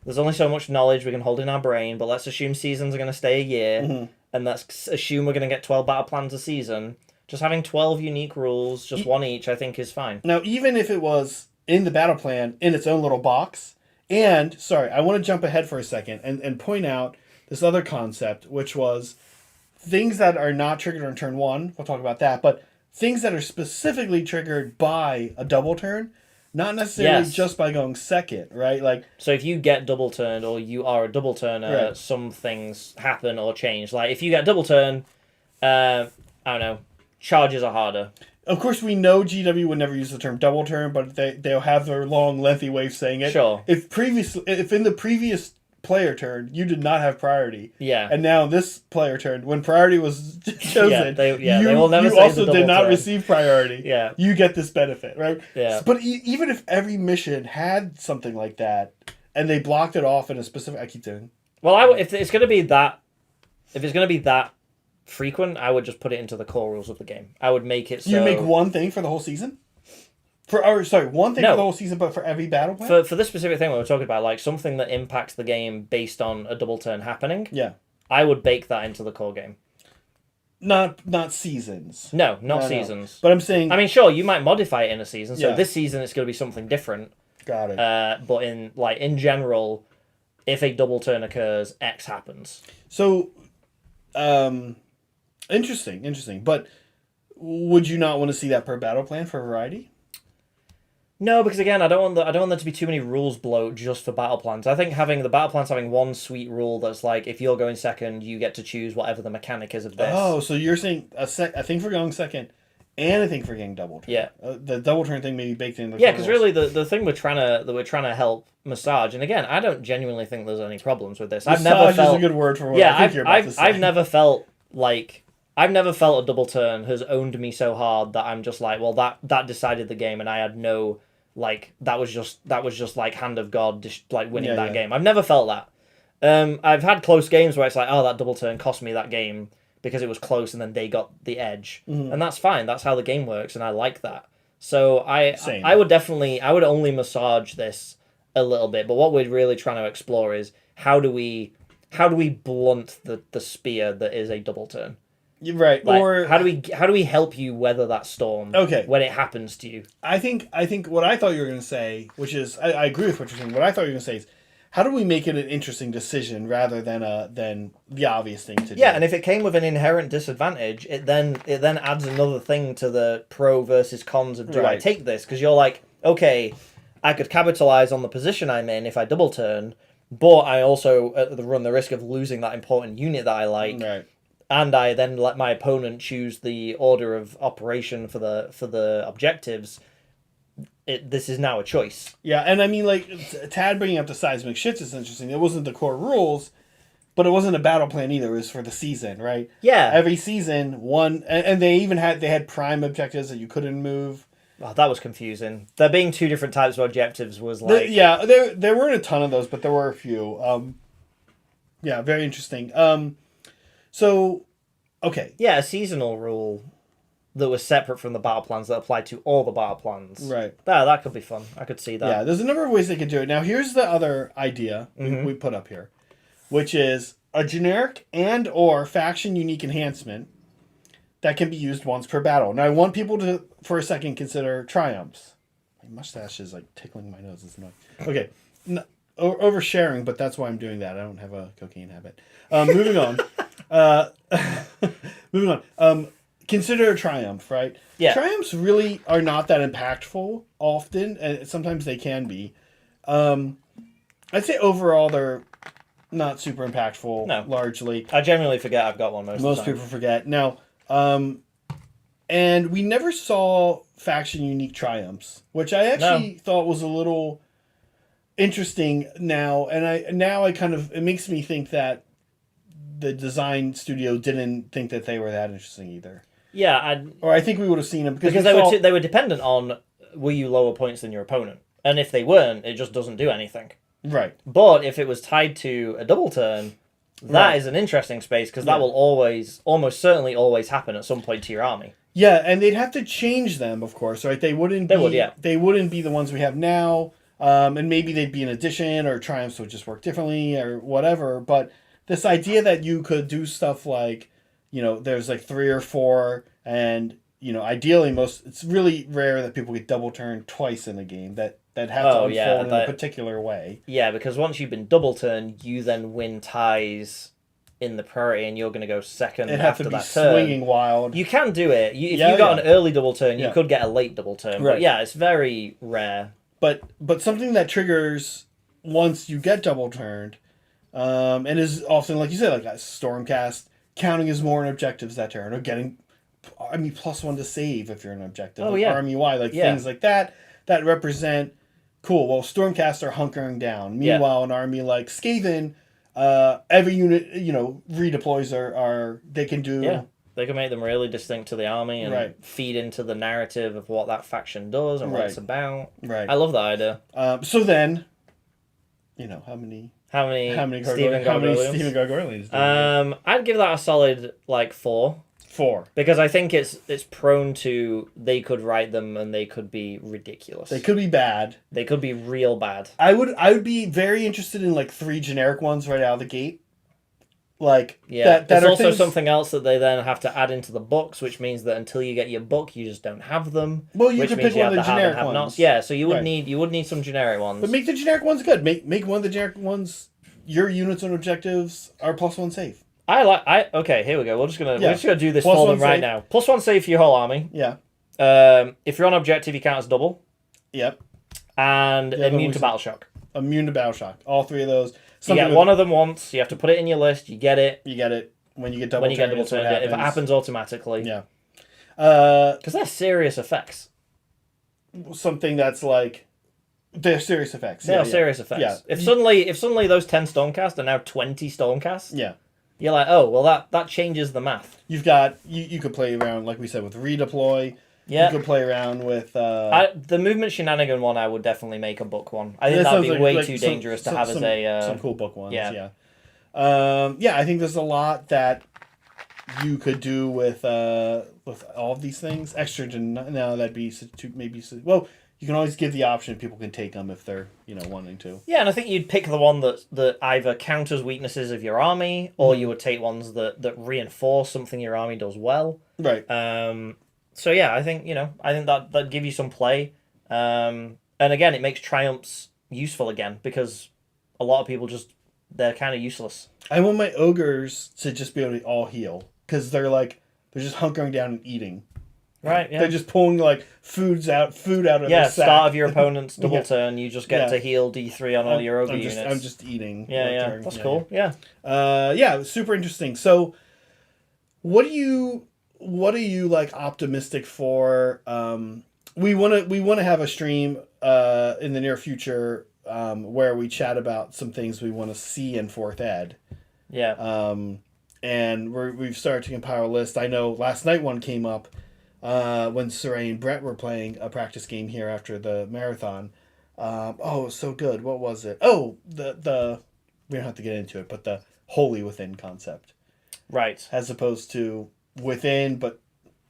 There's only so much knowledge we can hold in our brain, but let's assume seasons are going to stay a year, and let's assume we're going to get 12 battle plans a season. Just having 12 unique rules, just one each, I think is fine. Now, even if it was in the battle plan in its own little box, and, sorry, I want to jump ahead for a second and point out this other concept, which was things that are not triggered on turn 1, we'll talk about that, but things that are specifically triggered by a double turn, not necessarily just by going second, right? Like, so if you get double turned or you are a double turner, some things happen or change. Like if you get double turn, I don't know, charges are harder. Of course, we know GW would never use the term double turn, but they'll have their long, lengthy way of saying it. Sure. If in the previous player turn you did not have priority, and now this player turn, when priority was chosen, they will never you say also the did double not turn. receive priority. Yeah. You get this benefit, right? Yeah. But even if every mission had something like that, and they blocked it off in a specific, I keep doing. Well, if it's going to be that frequent, I would just put it into the core rules of the game. I would make it so... You make one thing for the whole season? One thing for the whole season, but for every battle plan? For this specific thing we were talking about, like something that impacts the game based on a double turn happening, yeah, I would bake that into the core game. Not seasons. No, not seasons. No. But I'm saying... I mean, sure, you might modify it in a season, so this season it's going to be something different. Got it. But in general, if a double turn occurs, X happens. So... Interesting. But would you not want to see that per battle plan for variety? No, because again, I don't want there to be too many rules bloat just for battle plans. I think having the battle plans having one sweet rule that's like, if you're going second, you get to choose whatever the mechanic is of this. Oh, so you're saying a thing for going second, and a thing for getting double turn. Yeah. The double turn thing may be baked in. Yeah, because really the thing we're trying to help massage, and again, I don't genuinely think there's any problems with this. Massage is a good word for what I think you're about to say. I've never felt a double turn has owned me so hard that I'm just like, well, that decided the game, and I had no, like, that was just like hand of God, like winning that game. I've never felt that. I've had close games where it's like, oh, that double turn cost me that game because it was close, and then they got the edge, and that's fine. That's how the game works, and I like that. So I would only massage this a little bit, but what we're really trying to explore is how do we blunt the spear that is a double turn. Right. Like, or how do we help you weather that storm? Okay. When it happens to you. I think what I thought you were going to say, which is I agree with what you're saying. What I thought you were going to say is, how do we make it an interesting decision rather than the obvious thing to do? Yeah, and if it came with an inherent disadvantage, it then adds another thing to the pro versus cons of do I take this? Because you're like, okay, I could capitalize on the position I'm in if I double turn, but I also run the risk of losing that important unit that I like. Right. And I then let my opponent choose the order of operation for the objectives. This is now a choice. Yeah, and I mean, like, Tad bringing up the seismic shits is interesting. It wasn't the core rules, but it wasn't a battle plan either. It was for the season, right? Yeah. Every season, and they even had prime objectives that you couldn't move. Oh, that was confusing. There being two different types of objectives was like... There weren't a ton of those, but there were a few. Yeah, very interesting. So, okay. Yeah, a seasonal rule that was separate from the battle plans that applied to all the battle plans. Right. That could be fun. I could see that. Yeah, there's a number of ways they could do it. Now, here's the other idea we put up here, which is a generic and or faction unique enhancement that can be used once per battle. Now, I want people to, for a second, consider triumphs. My mustache is, like, tickling my nose. It's annoying. Okay. Oversharing, but that's why I'm doing that. I don't have a cocaine habit. Moving on. Moving on. Consider a triumph, right? Yeah. Triumphs really are not that impactful often, and sometimes they can be. I'd say overall they're not super impactful. No. Largely. I generally forget I've got one most of the time. Most people forget. Now, and we never saw faction unique triumphs, which I actually thought was a little interesting now, and I kind of, it makes me think that the design studio didn't think that they were that interesting either. Yeah, I think we would have seen them because they were dependent on were you lower points than your opponent, and if they weren't, it just doesn't do anything. Right. But if it was tied to a double turn, that is an interesting space because that will almost certainly always happen at some point to your army. Yeah, and they'd have to change them, of course, right? They wouldn't be the ones we have now. And maybe they'd be an addition, or triumphs would just work differently, or whatever. But this idea that you could do stuff like, there's like 3 or 4, and ideally it's really rare that people get double turned twice in a game that have to unfold in a particular way. Yeah, because once you've been double turned, you then win ties in the priority, and you're going to go second after that turn. Swinging wild. You can do it. If you got an early double turn, you could get a late double turn. Right. But yeah, it's very rare. But something that triggers once you get double turned, and is often, like you said, like a Stormcast, counting as more in objectives that turn, or getting, +1 to save if you're an objective. Oh, like yeah. Army-wide, things like that represent, cool, well, Stormcast are hunkering down. Meanwhile, an army like Skaven, every unit, redeploys are they can do... Yeah, they can make them really distinct to the army and feed into the narrative of what that faction does and what it's about. Right. I love that idea. So then, how many Steven Gargoyles? I'd give that a solid 4. 4. Because I think it's prone to, they could write them and they could be ridiculous. They could be bad. They could be real bad. I would be very interested in 3 generic ones right out of the gate. There's also something else that they then have to add into the books, which means that until you get your book, you just don't have them. Well, you could pick one of the generic ones. Yeah, so you would need some generic ones. But make the generic ones good. Make one of the generic ones. Your units and objectives are +1 save. Okay, here we go. We're just gonna do this for them right now. +1 save for your whole army. Yeah. If you're on objective, you count as double. Yep. And immune to battle shock. Immune to battle shock. All 3 of those. You get one of them once. You have to put it in your list. You get it. When you get double turned. If it happens automatically. Yeah. Because they're serious effects. Something that's they're serious effects. They are serious effects. Yeah. If suddenly those 10 Stormcast are now 20 Stormcast. Yeah. You're like, oh, well, that changes the math. You've got... You could play around, like we said, with redeploy. Yeah. You could play around with... the movement shenanigan one, I would definitely make a book one. I think that'd be way too dangerous to have as a... some cool book ones, yeah. I think there's a lot that you could do with all of these things. Extra to... Now, that'd be... maybe... Well... You can always give the option. People can take them if they're, wanting to. Yeah, and I think you'd pick the one that either counters weaknesses of your army, or you would take ones that reinforce something your army does well. Right. So yeah, I think that'd give you some play. And again, it makes triumphs useful again because a lot of people they're kind of useless. I want my ogres to just be able to all heal because they're just hunkering down and eating. Right, yeah. They're just pulling food out of their sack. Start of your opponent's double turn, you just get to heal D3 on all your ogre units. I'm just eating. Yeah, that's cool. Yeah. Super interesting. So, what are you optimistic for? We want to have a stream in the near future where we chat about some things we want to see in 4th Ed. Yeah. And we've started to compile a list. I know last night one came up. When Saray and Brett were playing a practice game here after the marathon. It was so good. What was it? Oh, the we don't have to get into it, but the Holy Within concept. Right. As opposed to within, but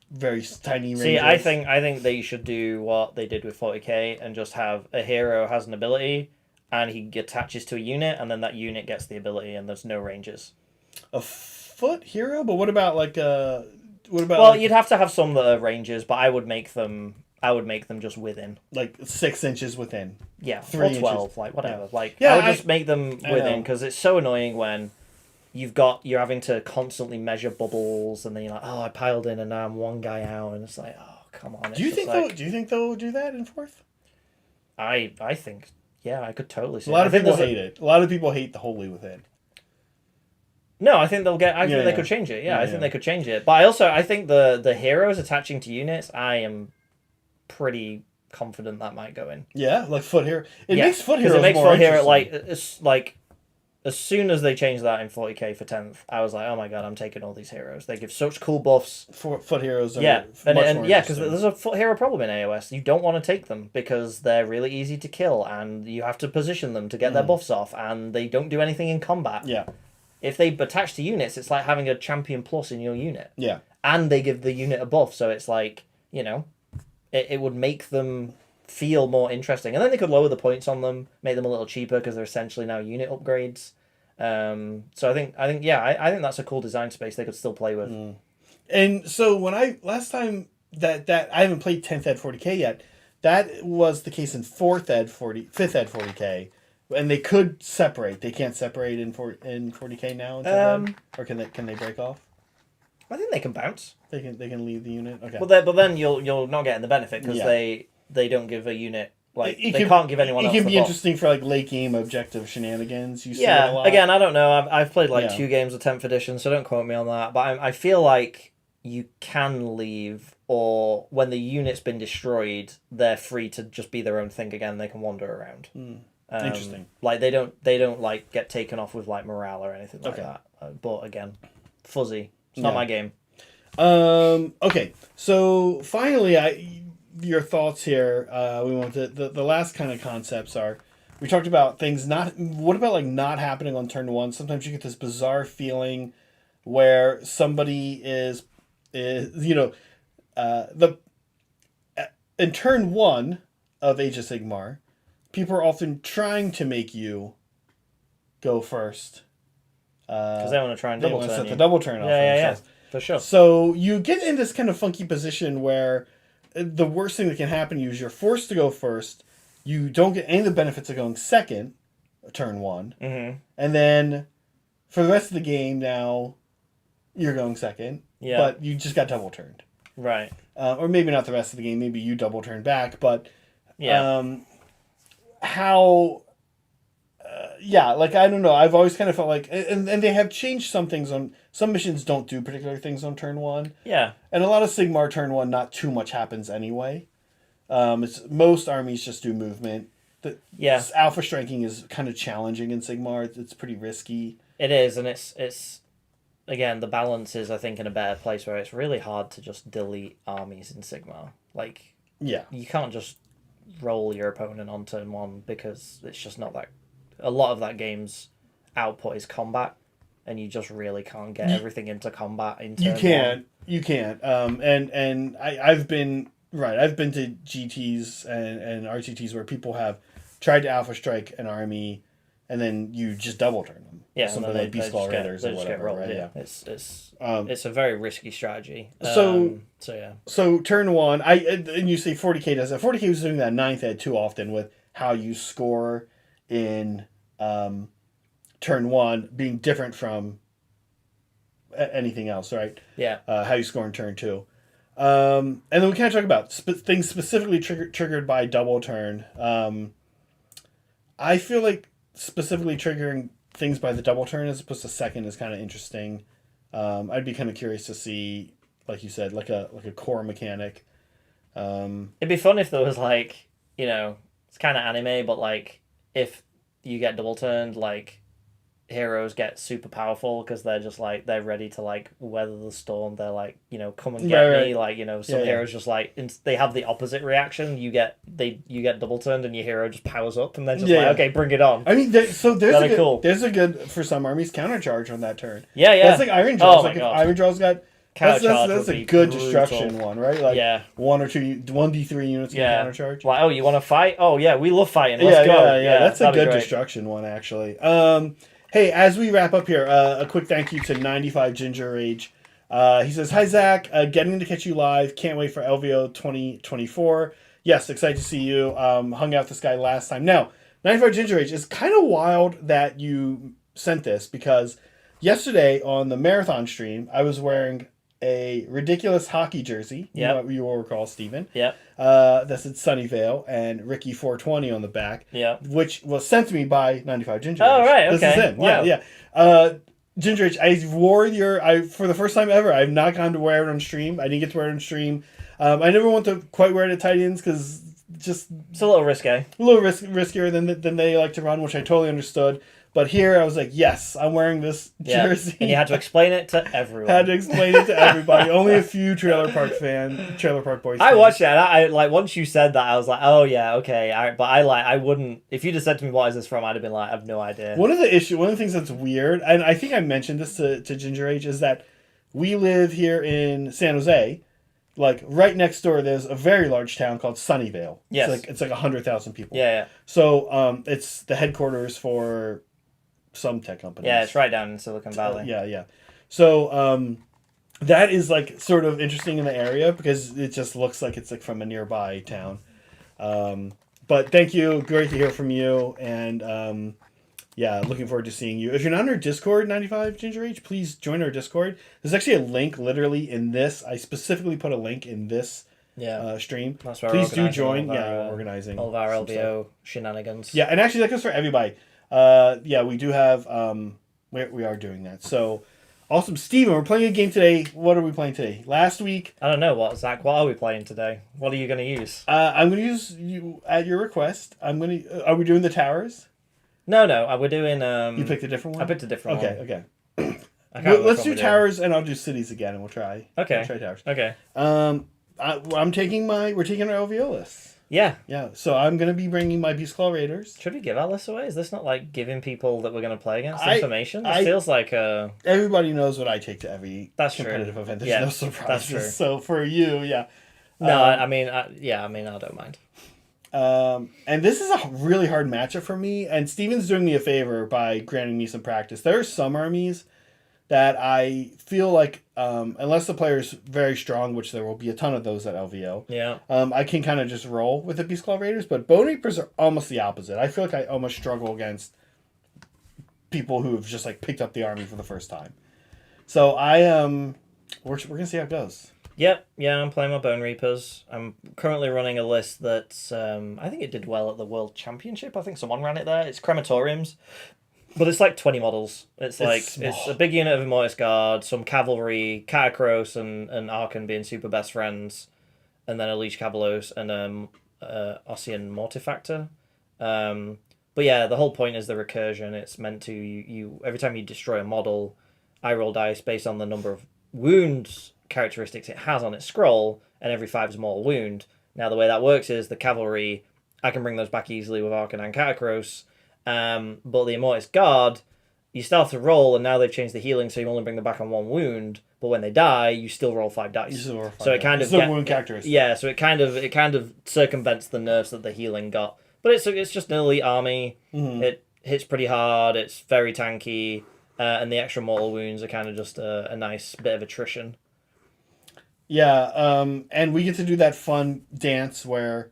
very tiny ranges. See, I think they should do what they did with 40k and just have a hero has an ability and he attaches to a unit and then that unit gets the ability and there's no ranges. A foot hero? But what about you'd have to have some that are ranges, but I would make them just within. 6 inches within. Yeah, 3 or 12, inches. Whatever. I would just make them within, because it's so annoying when you're having to constantly measure bubbles, and then you're like, oh, I piled in and now I'm one guy out, and it's like, oh, come on. Do you think they'll do that in 4th? I think, yeah, I could totally see it. A lot of people hate it. A lot of people hate the Holy Within. No, I think they'll get. I think they could change it. Yeah, I think they could change it. But I think the heroes attaching to units, I am pretty confident that might go in. Yeah, foot hero. It makes foot heroes more foot hero it's as soon as they changed that in 40k for 10th, I was like, oh my god, I'm taking all these heroes. They give such cool buffs. Foot heroes. Are because there's a foot hero problem in AOS. You don't want to take them because they're really easy to kill, and you have to position them to get their buffs off, and they don't do anything in combat. Yeah. If they attach to units, it's like having a champion plus in your unit. Yeah. And they give the unit a buff, so it's it would make them feel more interesting. And then they could lower the points on them, make them a little cheaper because they're essentially now unit upgrades. So I think I think that's a cool design space they could still play with. And so when last time that I haven't played 10th Ed 40K yet, that was the case in 5th Ed 40K, and they could separate. They can't separate in 40K now, or can they break off? I think they can bounce. They can leave the unit. Okay. But then you're not getting the benefit because they don't give a unit like they can't give anyone else. It can be buff. Interesting for like late game objective shenanigans. You see it a lot. Again, I don't know. I've played like 2 games of 10th edition, so don't quote me on that. But I feel like you can leave, or when the unit's been destroyed, they're free to just be their own thing again. They can wander around. Interesting. Like they don't like get taken off with like morale or anything like that. But again, fuzzy. It's not my game. Okay. So finally, your thoughts here. We want the last kind of concepts are. We talked about things not. What about like not happening on turn 1? Sometimes you get this bizarre feeling where somebody is in turn 1 of Age of Sigmar, people are often trying to make you go first because they want to try and double turn set you. the double turn off. Yeah, for sure. So you get in this kind of funky position where the worst thing that can happen to you is you're forced to go first. You don't get any of the benefits of going second, turn 1, and then for the rest of the game now, you're going second. Yeah. But you just got double turned. Right. Or maybe not the rest of the game. Maybe you double turn back. But how... like, I don't know. I've always kind of felt like... And they have changed some things on... Some missions don't do particular things on turn 1. Yeah. And a lot of Sigmar turn 1, not too much happens anyway. Most armies just do movement. Alpha striking is kind of challenging in Sigmar. It's pretty risky. It is, and it's... Again, the balance is, I think, in a better place where it's really hard to just delete armies in Sigmar. Like, you can't just roll your opponent on turn 1 because it's just not that... A lot of that game's output is combat, and you just really can't get everything into combat in turn 1. You can't. And I've been to GTs and RTTs where people have tried to alpha strike an army, and then you just double turn them. Yeah, something like Beast Claw Raiders or whatever. Rolled, right? Yeah. It's a very risky strategy. So turn 1, and you say 40K does that. 40K was doing that 9th Ed too often with how you score in turn 1 being different from anything else, right? Yeah. How you score in turn 2. And then we kind of talk about things specifically triggered by double turn. I feel like specifically triggering things by the double turn as opposed to second is kind of interesting. I'd be kind of curious to see, like you said, like a core mechanic. It'd be fun if there was like, it's kind of anime, but like if you get double turned, like heroes get super powerful because they're just like they're ready to like weather the storm. They're like come and get me. Like some heroes just like they have the opposite reaction. You get double turned and your hero just powers up and they're just like okay, bring it on. I mean, there's a good for some armies countercharge on that turn. Yeah. That's like Iron Jaws. If Iron Jaws got that's a good brutal. destruction one, right? Like 1 or 2 1d3 units can countercharge. Like you want to fight? Oh yeah, we love fighting. Let's go. Yeah. That's a good destruction one actually. Hey, as we wrap up here, a quick thank you to 95 Ginger Rage. He says, "Hi Zach, getting to catch you live. Can't wait for LVO 2024. Yes, excited to see you. Hung out with this guy last time. Now, 95 Ginger Rage, is kind of wild that you sent this because yesterday on the marathon stream, I was wearing a ridiculous hockey jersey. Yeah, you will recall, Steven. Yeah. That said Sunnyvale and Ricky 420 on the back. Yeah. Which was sent to me by 95 Ginger Age. Oh, right, okay. This is him. Wow. Yeah. Ginger Age, I wore for the first time ever, I've not gone to wear it on stream. I didn't get to wear it on stream. I never want to quite wear it at tight ends because just... It's a little risky. A little riskier than they like to run, which I totally understood. But here I was like, yes, I'm wearing this jersey. And you had to explain it to everyone. Had to explain it to everybody. Only a few Trailer Park Boys fans. I watched that. I like once you said that, I was like, oh yeah, okay. I wouldn't. If you'd have said to me, what is this from? I'd have been like, I have no idea. One of the things that's weird, and I think I mentioned this to Ginger Age, is that we live here in San Jose, like right next door, there's a very large town called Sunnyvale. Yes. It's like 100,000 people. Yeah, yeah. So it's the headquarters for some tech companies. Yeah, it's right down in Silicon Valley. Yeah. So that is like sort of interesting in the area because it just looks like it's like from a nearby town. But thank you, great to hear from you, and yeah, looking forward to seeing you. If you're not on our Discord, 95 Ginger Age, please join our Discord. There's actually a link literally in this. I specifically put a link in this stream. That's where please do join. We're organizing all of our LVO shenanigans. Yeah, and actually that goes for everybody. Yeah, we do have we are doing that. So awesome, Steven, we're playing a game today. What are we playing today? Last week, I don't know Zach. What are we playing today? What are you going to use? I'm going to use you at your request. I'm going to. Are we doing the towers? No. We're doing. You picked a different one. I picked a different one. Okay. Let's do towers, and I'll do cities again, and we'll try. Okay. We'll try towers. Okay. We're taking our LVO list. Yeah. Yeah. So I'm going to be bringing my Beast Claw Raiders. Should we give our list away? Is this not like giving people that we're going to play against information? It feels like everybody knows what I take to every that's competitive true. event. There's no surprises. That's true. So for you, yeah. No, I don't mind. And this is a really hard matchup for me. And Steven's doing me a favor by granting me some practice. There are some armies that I feel like, unless the player's very strong, which there will be a ton of those at LVO, yeah, I can kind of just roll with the Beast Claw Raiders. But Bone Reapers are almost the opposite. I feel like I almost struggle against people who have just like picked up the army for the first time. So we're gonna see how it goes. Yep, yeah, I'm playing my Bone Reapers. I'm currently running a list that's, I think it did well at the World Championship. I think someone ran it there. It's Crematoriums. But it's like 20 models. It's a big unit of Immortus Guard, some cavalry, Catacross and Archon being super best friends, and then a Leech Cavalos and Ossian Mortifactor. But yeah, the whole point is the recursion. It's meant to, you every time you destroy a model, I roll dice based on the number of wounds characteristics it has on its scroll, and every 5 is mortal wound. Now the way that works is the cavalry, I can bring those back easily with Archon and Catacross, but the Immortus Guard, you still have to roll, and now they've changed the healing, so you only bring them back on 1 wound, but when they die, you still roll 5 dice. So it kind of wound characteristic. Yeah, so it kind of circumvents the nerfs that the healing got. But it's just an elite army. Mm-hmm. It hits pretty hard, it's very tanky, and the extra mortal wounds are kind of just a nice bit of attrition. Yeah, and we get to do that fun dance where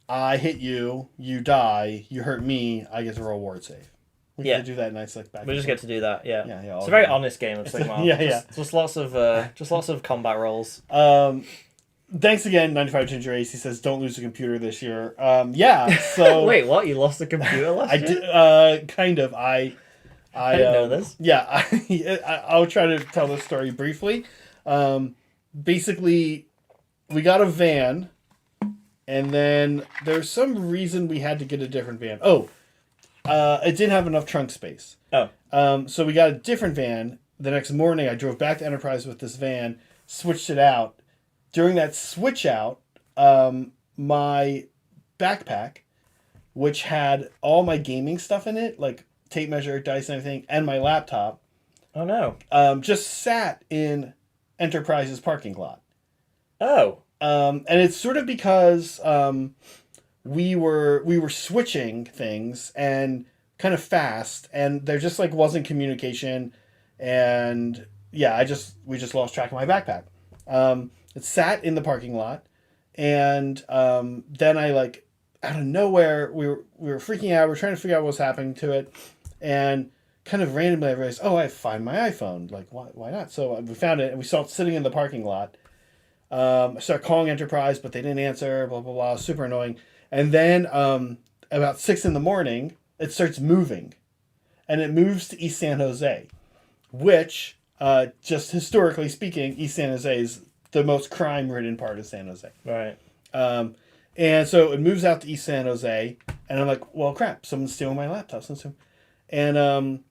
I hit you, you die, you hurt me, I get to roll ward save. We get to do that nice like back. We just get to do that, yeah. Yeah, it's a very honest game of Sigmar. Yeah. Just lots of combat rolls. Thanks again, 95 Ginger Ace. He says, don't lose a computer this year. Yeah, so... Wait, what? You lost a computer last year? I did, kind of. I didn't know this. Yeah, I'll try to tell this story briefly. Basically, we got a van, and then there's some reason we had to get a different van. It didn't have enough trunk space. So we got a different van. The next morning, I drove back to Enterprise with this van, switched it out. During that switch out, my backpack, which had all my gaming stuff in it, like tape measure, dice, and everything, and my laptop, oh no, just sat in Enterprise's parking lot. Oh. And it's sort of because we were switching things and kind of fast, and there just like wasn't communication, and yeah, we just lost track of my backpack. It sat in the parking lot, and then I like out of nowhere we were freaking out. We're trying to figure out what was happening to it, and kind of randomly I realized, I find my iPhone. Like, why not? So we found it, and we saw it sitting in the parking lot. I started calling Enterprise, but they didn't answer, blah, blah, blah. Super annoying. And then about 6 a.m, it starts moving. And it moves to East San Jose, which, just historically speaking, East San Jose is the most crime-ridden part of San Jose. Right. And so it moves out to East San Jose, and I'm like, well, crap, someone's stealing my laptop. And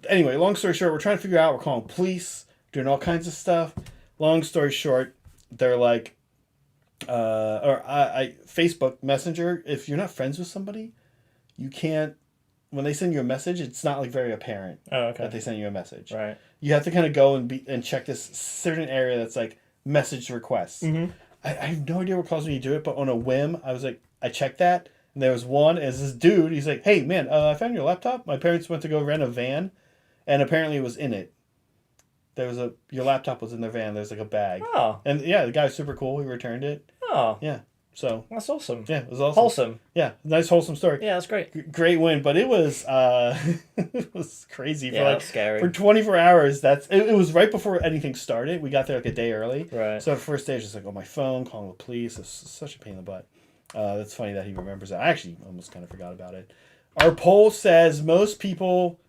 anyway, long story short, we're trying to figure out, we're calling police, doing all kinds of stuff. Long story short, they're like, Facebook Messenger, if you're not friends with somebody, you can't, when they send you a message, it's not like very apparent that they send you a message. Right. You have to kind of go and check this certain area that's like message requests. Mm-hmm. I have no idea what caused me to do it, but on a whim, I was like, I checked that, and there was one as this dude. He's like, "Hey man, I found your laptop. My parents went to go rent a van, and apparently it was in it. Your laptop was in their van. There's like a bag, Oh. and yeah, the guy was super cool. He returned it. Oh. Yeah, so That's awesome. yeah, it was awesome. Wholesome. Yeah, nice wholesome story. Yeah, that's great. Great win, but it was it was crazy Yeah, that's scary. for 24 hours. It was right before anything started. We got there like a day early. Right. So the first day was just like on my phone, calling the police. It's such a pain in the butt. That's funny that he remembers that. I actually almost kind of forgot about it. Our poll says most people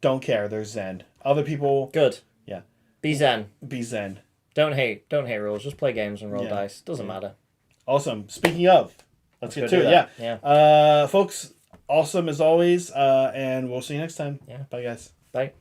don't care. They're zen. Other people, Good. yeah, Be zen. be zen. Don't hate rules. Just play games and roll Yeah. dice. Doesn't matter. Awesome. Speaking of, let's get go to do it. that. Yeah. Yeah. Folks, awesome as always. And we'll see you next time. Yeah. Bye, guys. Bye.